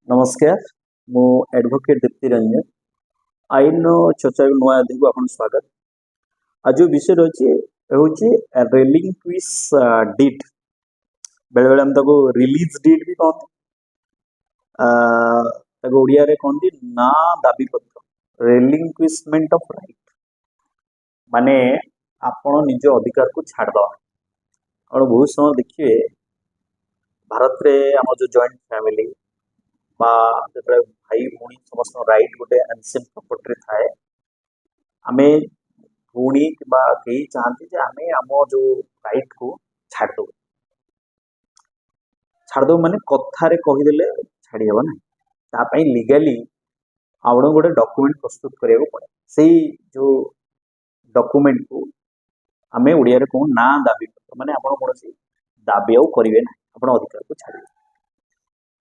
नमस्कार मु एडवोकेट दीप्ति रंजन आईन चर्चा नुआ अध्याय को आपन स्वागत। आज जो विषय रही है रेलिंग क्विज डीड बेले बेले हम ताको रिलीज डीड भी कहते ओडिया रे कहते ना दाबी पत्र रेलिंग क्विजमेंट ऑफ राइट माने आपण निज अधिकार को छाड़ दवा। और बहुत समय देखिए भारत रे हम जो जॉइंट फैमिली बा भाई भूणी समस्त राइट गोटे एनसेंट प्रॉपर्टी थाए आमे भूणी कि कई चाहती जे आमे आम जो राइट को छाड़ माने कथारे कहीदेले छाड़ी हेबा ना लीगली आपण गोटे डॉक्यूमेंट प्रस्तुत करिया पड़े से जो डॉक्यूमेंट को आमे ओडिया रे कहू ना दाबी पत्र माने आपण कोनोसी दाबी आउ करिवे ना आपण अधिकार को छाड़ी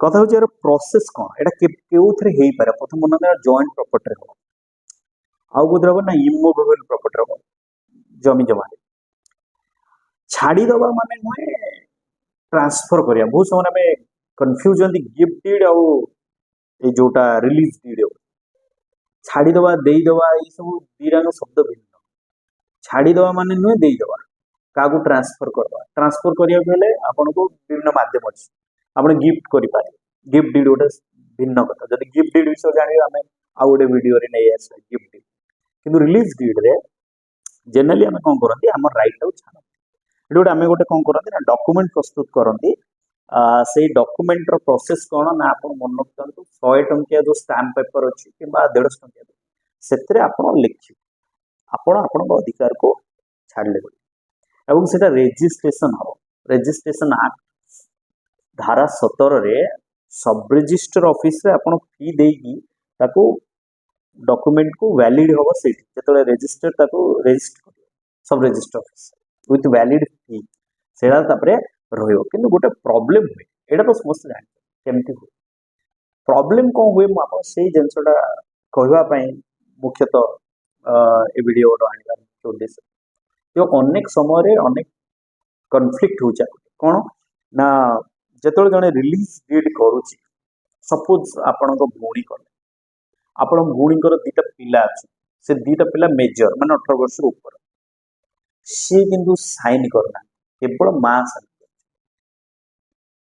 कथा हूँ यार प्रोसेस कौन एटा केउथरे हेई पारे प्रथम मन जॉइंट प्रॉपर्टी हो आउ कोथरे हो ना इमूवेबल प्रॉपर्टी हो जमी जमा छाड़ी दबा माने नुहे ट्रांसफर करिया बहुत समय में कंफ्यूज होती गिफ्ट डीड आउ ए जोटा रिलीज डीड हो छाड़ी दबा देई दबा ये सब दीरांग शब्द भिन्न छाड़ी दबा माने नुहे देई दबा कागु ट्रांसफर करिया बेले आपन को विभिन्न माध्यम अछि आपण गिफ्ट करि पारे गिफ्ट डीड गोटे भिन्न कथा जदि गिफ्ट डीड विषय जानिबे आमे आ गोटे वीडियो रे नै आसे गिफ्ट डीड किंतु रिलीज डीड रे जनरली आमे कोन करंती हमर राइट टाउ छान एडोट आमे गोटे कोन करंती ना डॉक्यूमेंट प्रस्तुत करंती से डॉक्यूमेंट रो प्रोसेस कोन ना आपण मन रखतंतु 100 टंकिया जो स्टैम्प पेपर अछि किबा 150 टंकिया सेतरे आपण लिखि आपण आपण अधिकार को छाडले एवं सेटा रजिस्ट्रेशन हो रजिस्ट्रेशन एक्ट धारा 17 रे सब रजिस्टर ऑफिस रे आपण फी देगी ताको डॉक्यूमेंट को वैलिड होबो सेठी जेतले रजिस्टर ताको रजिस्टर सब रजिस्टर ऑफिस विथ वैलिड फी सेडा तापरे रहयो किंतु गोटे प्रॉब्लम हुए एडा तो समस्त जान केमती हो प्रॉब्लम को हुए म आपण सेही जेंसडा कहवा पई मुख्यतः ए वीडियो रो आनिबा उद्देश्य जो अनेक समय रे अनेक कॉन्फ्लिक्ट हो जाय कोन ना जेतले जने रिलीज डीड करूची सपोज आपण को भूणी कर आपण भूणी कर दीटा पिला अछि से दीटा पिला मेजर माने 18 वर्ष ऊपर से किंतु साइन करना केवल मां साइन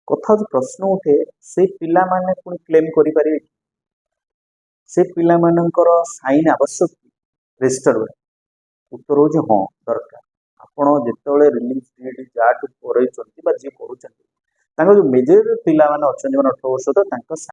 कथा जो प्रश्न उठे से पिला माने कोन क्लेम करि पारे से पिला मानकर साइन आवश्यक रजिस्टर उत्तर हो जे हां दरकार आपण जेतले रिलीज डीड जाट करे चंती बा जे करू चंती तांको जो मेजर पिला माने अछन 18 वर्ष तो तांको